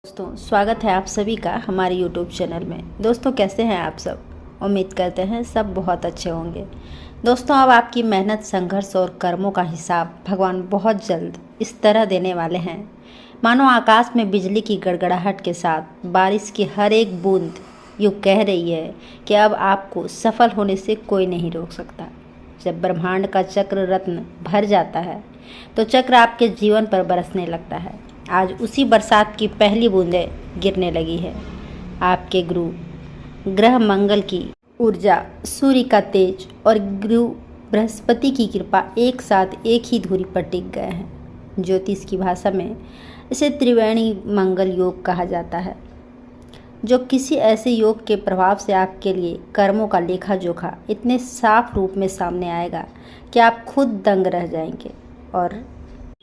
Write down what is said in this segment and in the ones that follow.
दोस्तों स्वागत है आप सभी का हमारे YouTube चैनल में। दोस्तों कैसे हैं आप सब? उम्मीद करते हैं सब बहुत अच्छे होंगे। दोस्तों अब आपकी मेहनत, संघर्ष और कर्मों का हिसाब भगवान बहुत जल्द इस तरह देने वाले हैं मानो आकाश में बिजली की गड़गड़ाहट के साथ बारिश की हर एक बूंद यूँ कह रही है कि अब आपको सफल होने से कोई नहीं रोक सकता। जब ब्रह्मांड का चक्र रत्न भर जाता है तो चक्र आपके जीवन पर बरसने लगता है। आज उसी बरसात की पहली बूंदें गिरने लगी है। आपके गुरु ग्रह मंगल की ऊर्जा, सूर्य का तेज और गुरु बृहस्पति की कृपा एक साथ एक ही धुरी पर टिक गए हैं। ज्योतिष की भाषा में इसे त्रिवेणी मंगल योग कहा जाता है, जो किसी ऐसे योग के प्रभाव से आपके लिए कर्मों का लेखा जोखा इतने साफ रूप में सामने आएगा कि आप खुद दंग रह जाएंगे और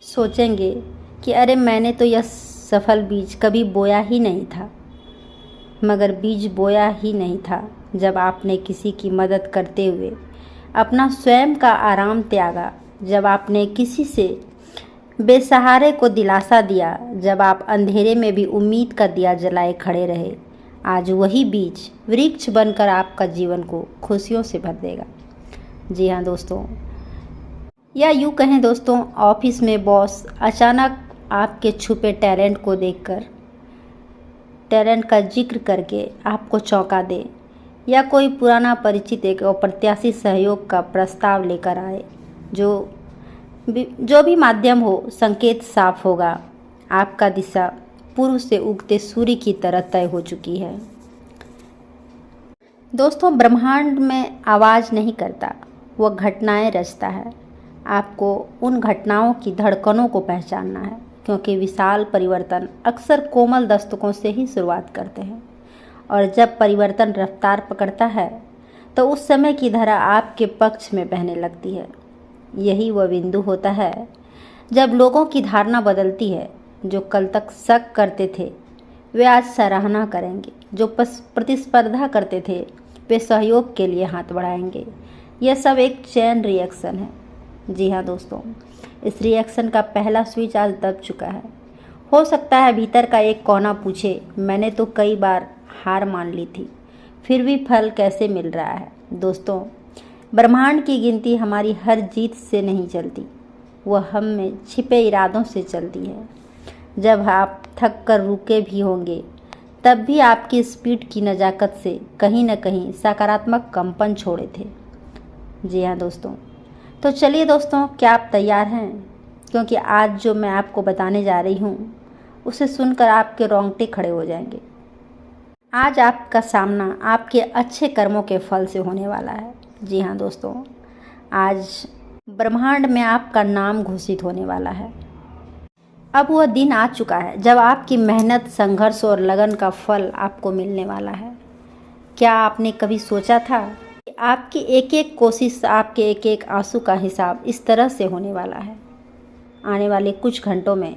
सोचेंगे कि अरे मैंने तो यह सफल बीज कभी बोया ही नहीं था। मगर बीज बोया ही नहीं था जब आपने किसी की मदद करते हुए अपना स्वयं का आराम त्यागा, जब आपने किसी से बेसहारे को दिलासा दिया, जब आप अंधेरे में भी उम्मीद का दिया जलाए खड़े रहे। आज वही बीज वृक्ष बनकर आपका जीवन को खुशियों से भर देगा। जी हाँ दोस्तों, या यूँ कहें दोस्तों, ऑफिस में बॉस अचानक आपके छुपे टैलेंट को देखकर, टैलेंट का जिक्र करके आपको चौंका दे, या कोई पुराना परिचित एक अप्रत्याशित सहयोग का प्रस्ताव लेकर आए। जो भी माध्यम हो, संकेत साफ होगा। आपका दिशा पूर्व से उगते सूर्य की तरह तय हो चुकी है। दोस्तों ब्रह्मांड में आवाज़ नहीं करता, वह घटनाएं रचता है। आपको उन घटनाओं की धड़कनों को पहचानना है, क्योंकि विशाल परिवर्तन अक्सर कोमल दस्तकों से ही शुरुआत करते हैं। और जब परिवर्तन रफ्तार पकड़ता है तो उस समय की धारा आपके पक्ष में बहने लगती है। यही वह बिंदु होता है जब लोगों की धारणा बदलती है। जो कल तक शक करते थे वे आज सराहना करेंगे, जो प्रतिस्पर्धा करते थे वे सहयोग के लिए हाथ बढ़ाएंगे। यह सब एक चेन रिएक्शन है। जी हाँ दोस्तों, इस रिएक्शन का पहला स्विच आज दब चुका है। हो सकता है भीतर का एक कोना पूछे, मैंने तो कई बार हार मान ली थी, फिर भी फल कैसे मिल रहा है। दोस्तों ब्रह्मांड की गिनती हमारी हर जीत से नहीं चलती, वह हम में छिपे इरादों से चलती है। जब आप थक कर रुके भी होंगे तब भी आपकी स्पीड की नज़ाकत से कहीं न कहीं सकारात्मक कंपन छोड़े थे। जी हाँ दोस्तों, तो चलिए दोस्तों, क्या आप तैयार हैं? क्योंकि आज जो मैं आपको बताने जा रही हूँ उसे सुनकर आपके रोंगटे खड़े हो जाएंगे। आज आपका सामना आपके अच्छे कर्मों के फल से होने वाला है। जी हाँ दोस्तों, आज ब्रह्मांड में आपका नाम घोषित होने वाला है। अब वह दिन आ चुका है जब आपकी मेहनत, संघर्ष और लगन का फल आपको मिलने वाला है। क्या आपने कभी सोचा था कि आपकी एक एक कोशिश, आपके एक एक आंसू का हिसाब इस तरह से होने वाला है? आने वाले कुछ घंटों में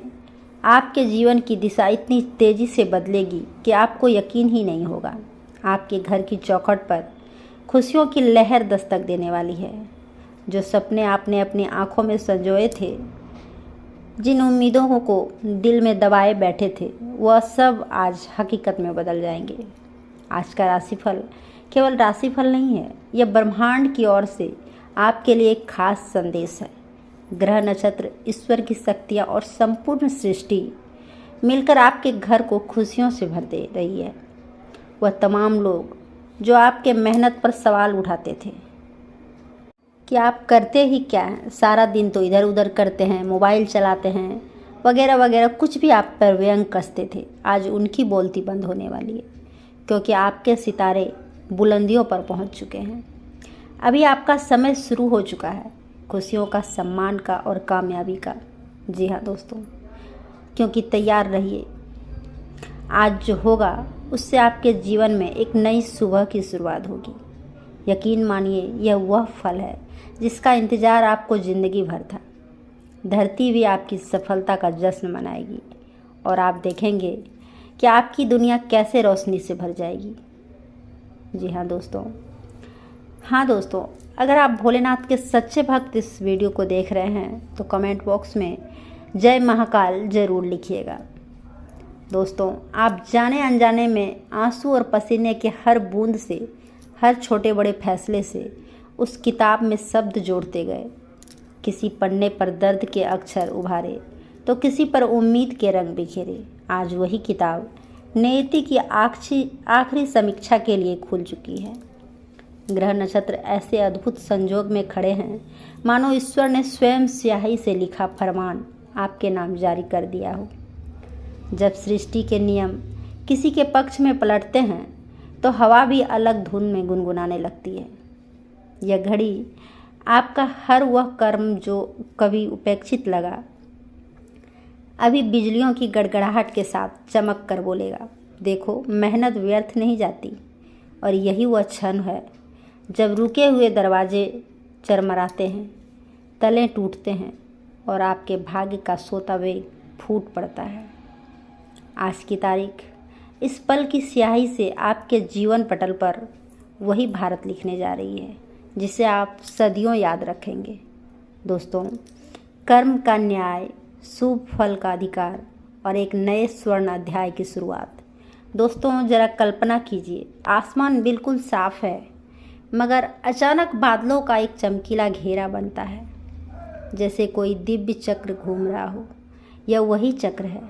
आपके जीवन की दिशा इतनी तेज़ी से बदलेगी कि आपको यकीन ही नहीं होगा। आपके घर की चौखट पर खुशियों की लहर दस्तक देने वाली है। जो सपने आपने अपनी आंखों में संजोए थे, जिन उम्मीदों को दिल में दबाए बैठे थे, वह सब आज हकीकत में बदल जाएंगे। आज का राशिफल केवल राशिफल नहीं है, यह ब्रह्मांड की ओर से आपके लिए एक खास संदेश है। ग्रह, नक्षत्र, ईश्वर की शक्तियाँ और संपूर्ण सृष्टि मिलकर आपके घर को खुशियों से भर दे रही है। वह तमाम लोग जो आपके मेहनत पर सवाल उठाते थे कि आप करते ही क्या हैं, सारा दिन तो इधर उधर करते हैं, मोबाइल चलाते हैं, वगैरह वगैरह, कुछ भी आप पर व्यंग कसते थे, आज उनकी बोलती बंद होने वाली है। क्योंकि आपके सितारे बुलंदियों पर पहुंच चुके हैं। अभी आपका समय शुरू हो चुका है, खुशियों का, सम्मान का और कामयाबी का। जी हाँ दोस्तों, क्योंकि तैयार रहिए। आज जो होगा उससे आपके जीवन में एक नई सुबह की शुरुआत होगी। यकीन मानिए, यह वह फल है जिसका इंतज़ार आपको ज़िंदगी भर था। धरती भी आपकी सफलता का जश्न मनाएगी और आप देखेंगे कि आपकी दुनिया कैसे रोशनी से भर जाएगी। जी हाँ दोस्तों, अगर आप भोलेनाथ के सच्चे भक्त इस वीडियो को देख रहे हैं तो कमेंट बॉक्स में जय महाकाल ज़रूर लिखिएगा। दोस्तों, आप जाने अनजाने में आंसू और पसीने के हर बूंद से, हर छोटे बड़े फैसले से उस किताब में शब्द जोड़ते गए। किसी पन्ने पर दर्द के अक्षर उभारे तो किसी पर उम्मीद के रंग बिखेरे। आज वही किताब नियति की आखिरी समीक्षा के लिए खुल चुकी है। ग्रह नक्षत्र ऐसे अद्भुत संजोग में खड़े हैं मानो ईश्वर ने स्वयं स्याही से लिखा फरमान आपके नाम जारी कर दिया हो। जब सृष्टि के नियम किसी के पक्ष में पलटते हैं तो हवा भी अलग धुन में गुनगुनाने लगती है। यह घड़ी आपका हर वह कर्म जो कभी उपेक्षित लगा, अभी बिजलियों की गड़गड़ाहट के साथ चमक कर बोलेगा, देखो मेहनत व्यर्थ नहीं जाती। और यही वह क्षण है जब रुके हुए दरवाजे चरमराते हैं, तले टूटते हैं और आपके भाग्य का सोता वेग फूट पड़ता है। आज की तारीख इस पल की स्याही से आपके जीवन पटल पर वही भारत लिखने जा रही है जिसे आप सदियों याद रखेंगे। दोस्तों, कर्म का न्याय, शुभ फल का अधिकार और एक नए स्वर्ण अध्याय की शुरुआत। दोस्तों, जरा कल्पना कीजिए, आसमान बिल्कुल साफ है मगर अचानक बादलों का एक चमकीला घेरा बनता है, जैसे कोई दिव्य चक्र घूम रहा हो। यह वही चक्र है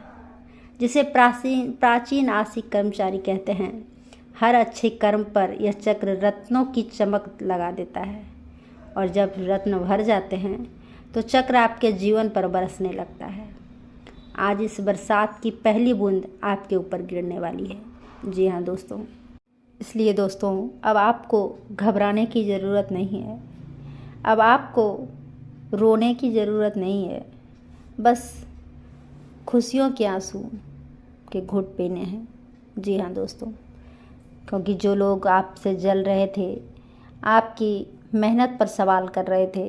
जिसे प्राचीन आशिक कर्मचारी कहते हैं। हर अच्छे कर्म पर यह चक्र रत्नों की चमक लगा देता है और जब रत्न भर जाते हैं तो चक्र आपके जीवन पर बरसने लगता है। आज इस बरसात की पहली बूंद आपके ऊपर गिरने वाली है। जी हाँ दोस्तों, इसलिए दोस्तों अब आपको घबराने की ज़रूरत नहीं है, अब आपको रोने की ज़रूरत नहीं है, बस खुशियों के आंसू के घुट पीने हैं। जी हाँ दोस्तों, क्योंकि जो लोग आपसे जल रहे थे, आपकी मेहनत पर सवाल कर रहे थे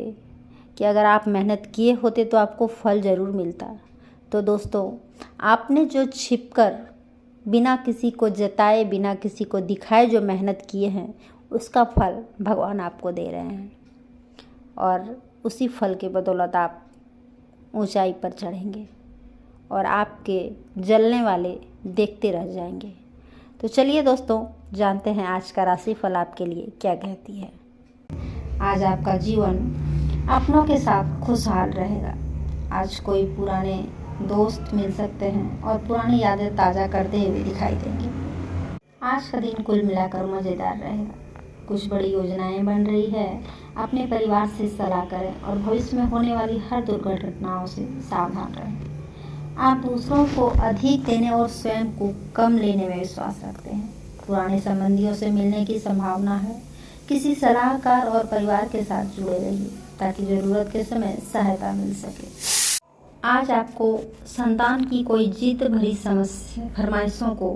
कि अगर आप मेहनत किए होते तो आपको फल ज़रूर मिलता, तो दोस्तों आपने जो छिपकर बिना किसी को जताए, बिना किसी को दिखाए जो मेहनत किए हैं, उसका फल भगवान आपको दे रहे हैं और उसी फल के बदौलत आप ऊंचाई पर चढ़ेंगे और आपके जलने वाले देखते रह जाएंगे। तो चलिए दोस्तों, जानते हैं आज का राशिफल आपके लिए क्या कहती है। आज आपका जीवन अपनों के साथ खुशहाल रहेगा। आज कोई पुराने दोस्त मिल सकते हैं और पुरानी यादें ताज़ा करते हुए दिखाई देंगे। आज का दिन कुल मिलाकर मज़ेदार रहेगा। कुछ बड़ी योजनाएं बन रही है। अपने परिवार से सलाह करें और भविष्य में होने वाली हर दुर्घटनाओं से सावधान रहें। आप दूसरों को अधिक देने और स्वयं को कम लेने में विश्वास रखते हैं। पुराने संबंधियों से मिलने की संभावना है। किसी सलाहकार और परिवार के साथ जुड़े रहिए ताकि ज़रूरत के समय सहायता मिल सके। आज आपको संतान की कोई जिद भरी फरमाइशों को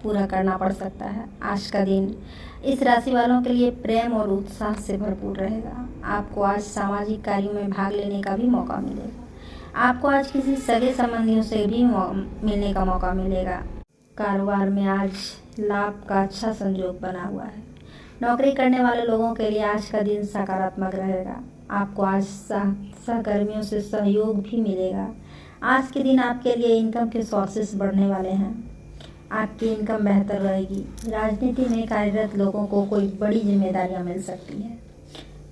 पूरा करना पड़ सकता है। आज का दिन इस राशि वालों के लिए प्रेम और उत्साह से भरपूर रहेगा। आपको आज सामाजिक कार्यों में भाग लेने का भी मौका मिलेगा। आपको आज किसी सगे संबंधियों से भी मिलने का मौका मिलेगा। कारोबार में आज लाभ का अच्छा संयोग बना हुआ है। नौकरी करने वाले लोगों के लिए आज का दिन सकारात्मक रहेगा। आपको आज सहकर्मियों से सहयोग भी मिलेगा। आज के दिन आपके लिए इनकम के सोर्सेस बढ़ने वाले हैं। आपकी इनकम बेहतर रहेगी। राजनीति में कार्यरत लोगों को कोई बड़ी जिम्मेदारियां मिल सकती हैं।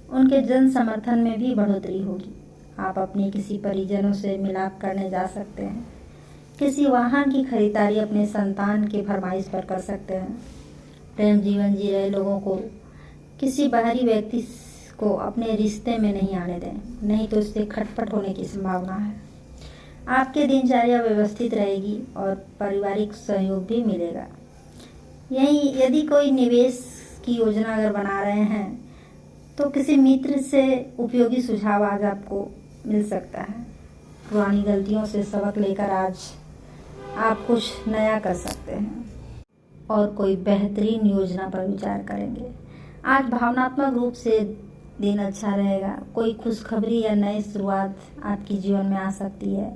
उनके जन समर्थन में भी बढ़ोतरी होगी। आप अपने किसी परिजनों से मिलाप करने जा सकते हैं। किसी वाहन की खरीदारी अपने संतान के फरमाइश पर कर सकते हैं। प्रेम जीवन जी रहे लोगों को किसी बाहरी व्यक्ति को अपने रिश्ते में नहीं आने दें, नहीं तो इससे खटपट होने की संभावना है। आपकी दिनचर्या व्यवस्थित रहेगी और पारिवारिक सहयोग भी मिलेगा। यही यदि कोई निवेश की योजना अगर बना रहे हैं तो किसी मित्र से उपयोगी सुझाव आज आपको मिल सकता है। पुरानी गलतियों से सबक लेकर आज आप कुछ नया कर सकते हैं और कोई बेहतरीन योजना पर विचार करेंगे। आज भावनात्मक रूप से दिन अच्छा रहेगा। कोई खुशखबरी या नई शुरुआत आपके जीवन में आ सकती है।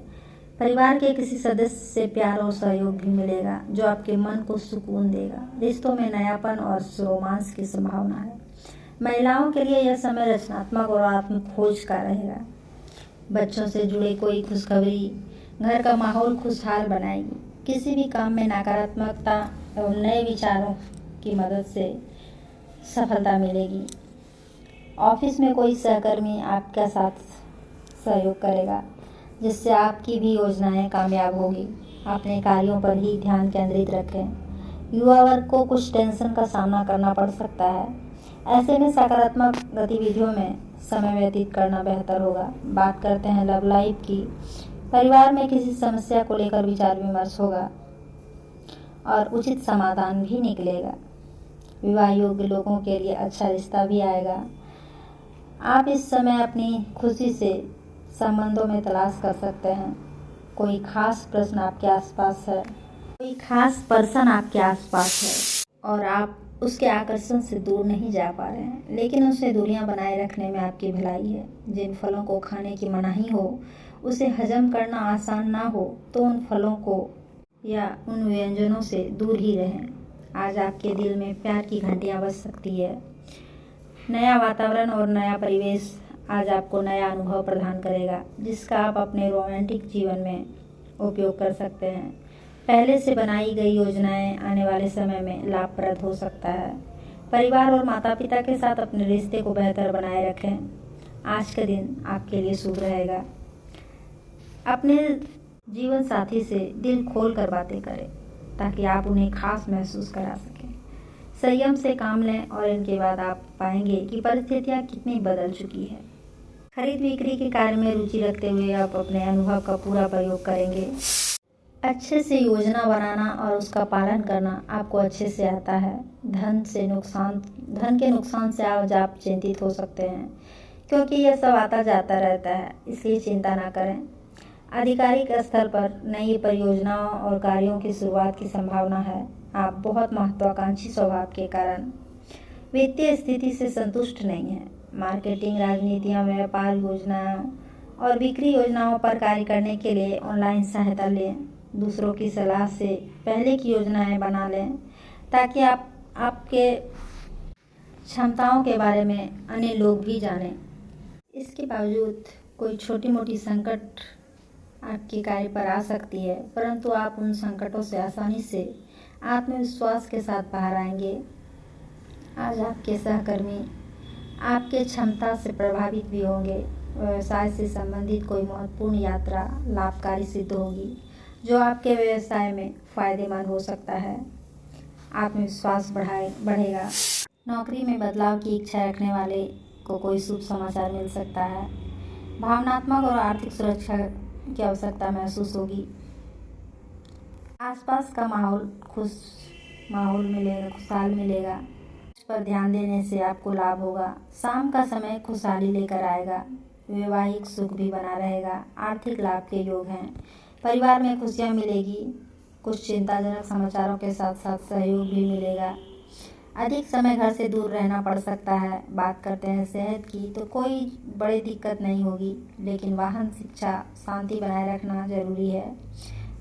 परिवार के किसी सदस्य से प्यार और सहयोग भी मिलेगा जो आपके मन को सुकून देगा। रिश्तों में नयापन और रोमांस की संभावना है। महिलाओं के लिए यह समय रचनात्मक और आत्म खोज का रहेगा। बच्चों से जुड़े कोई खुशखबरी घर का माहौल खुशहाल बनाएगी। किसी भी काम में नकारात्मकता और नए विचारों की मदद से सफलता मिलेगी। ऑफिस में कोई सहकर्मी आपका साथ सहयोग करेगा, जिससे आपकी भी योजनाएं कामयाब होगी। अपने कार्यों पर ही ध्यान केंद्रित रखें। युवा वर्ग को कुछ टेंशन का सामना करना पड़ सकता है। ऐसे में सकारात्मक गतिविधियों में समय व्यतीत करना बेहतर होगा। बात करते हैं लव लाइफ की। परिवार में किसी समस्या को लेकर विचार विमर्श होगा और उचित समाधान भी निकलेगा। विवाह योग्य लोगों के लिए अच्छा रिश्ता भी आएगा। आप इस समय अपनी खुशी से संबंधों में तलाश कर सकते हैं। कोई खास प्रश्न आपके आसपास है, कोई खास पर्सन आपके आसपास है और आप उसके आकर्षण से दूर नहीं जा पा रहे हैं, लेकिन उससे दूरियां बनाए रखने में आपकी भलाई है। जिन फलों को खाने की मनाही हो, उसे हजम करना आसान ना हो, तो उन फलों को या उन व्यंजनों से दूर ही रहें। आज आपके दिल में प्यार की घंटियां बज सकती है। नया वातावरण और नया परिवेश आज आपको नया अनुभव प्रदान करेगा, जिसका आप अपने रोमांटिक जीवन में उपयोग कर सकते हैं। पहले से बनाई गई योजनाएं आने वाले समय में लाभप्रद हो सकता है। परिवार और माता पिता के साथ अपने रिश्ते को बेहतर बनाए रखें। आज का दिन आपके लिए शुभ रहेगा। अपने जीवन साथी से दिल खोल कर बातें करें, ताकि आप उन्हें खास महसूस करा सकें। संयम से काम लें और इनके बाद आप पाएंगे कि परिस्थितियाँ कितनी बदल चुकी है। खरीद बिक्री के कार्य में रुचि रखते हुए आप अपने अनुभव का पूरा प्रयोग करेंगे। अच्छे से योजना बनाना और उसका पालन करना आपको अच्छे से आता है। धन के नुकसान से आज आप चिंतित हो सकते हैं, क्योंकि यह सब आता जाता रहता है, इसलिए चिंता ना करें। आधिकारिक स्तर पर नई परियोजनाओं और कार्यों की शुरुआत की संभावना है। आप बहुत महत्वाकांक्षी स्वभाव के कारण वित्तीय स्थिति से संतुष्ट नहीं हैं। मार्केटिंग, राजनीतियाँ, व्यापार योजनाओं और बिक्री योजनाओं पर कार्य करने के लिए ऑनलाइन सहायता लें। दूसरों की सलाह से पहले की योजनाएं बना लें, ताकि आपके क्षमताओं के बारे में अन्य लोग भी जानें। इसके बावजूद कोई छोटी मोटी संकट आपके कार्य पर आ सकती है, परंतु आप उन संकटों से आसानी से आत्मविश्वास के साथ बाहर आएंगे। आज आपके सहकर्मी आपके क्षमता से प्रभावित भी होंगे। व्यवसाय से संबंधित कोई महत्वपूर्ण यात्रा लाभकारी सिद्ध होगी, जो आपके व्यवसाय में फायदेमंद हो सकता है। आत्मविश्वास बढ़ेगा। नौकरी में बदलाव की इच्छा रखने वाले को कोई शुभ समाचार मिल सकता है। भावनात्मक और आर्थिक सुरक्षा की आवश्यकता महसूस होगी। आसपास का खुशहाल मिलेगा। इस पर ध्यान देने से आपको लाभ होगा। शाम का समय खुशहाली लेकर आएगा। वैवाहिक सुख भी बना रहेगा। आर्थिक लाभ के योग हैं। परिवार में खुशियां मिलेगी। कुछ चिंताजनक समाचारों के साथ साथ सहयोग भी मिलेगा। अधिक समय घर से दूर रहना पड़ सकता है। बात करते हैं सेहत की, तो कोई बड़ी दिक्कत नहीं होगी, लेकिन वाहन, शिक्षा, शांति बनाए रखना जरूरी है।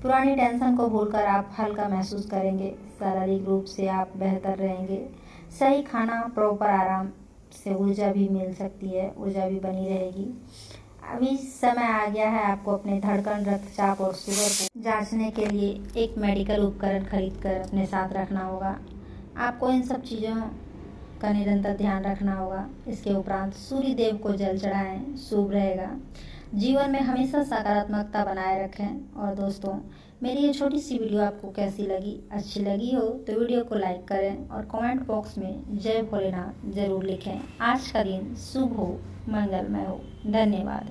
पुरानी टेंशन को भूलकर आप हल्का महसूस करेंगे। शारीरिक रूप से आप बेहतर रहेंगे। सही खाना, प्रॉपर आराम से ऊर्जा भी मिल सकती है, ऊर्जा भी बनी रहेगी। अभी समय आ गया है आपको अपने धड़कन, रक्तचाप और शुगर को जांचने के लिए एक मेडिकल उपकरण खरीद कर अपने साथ रखना होगा। आपको इन सब चीज़ों का निरंतर ध्यान रखना होगा। इसके उपरांत सूर्य देव को जल चढ़ाएं, शुभ रहेगा। जीवन में हमेशा सकारात्मकता बनाए रखें। और दोस्तों, मेरी ये छोटी सी वीडियो आपको कैसी लगी? अच्छी लगी हो तो वीडियो को लाइक करें और कमेंट बॉक्स में जय भोलेनाथ जरूर लिखें। आज का दिन शुभ हो, मंगलमय हो। धन्यवाद।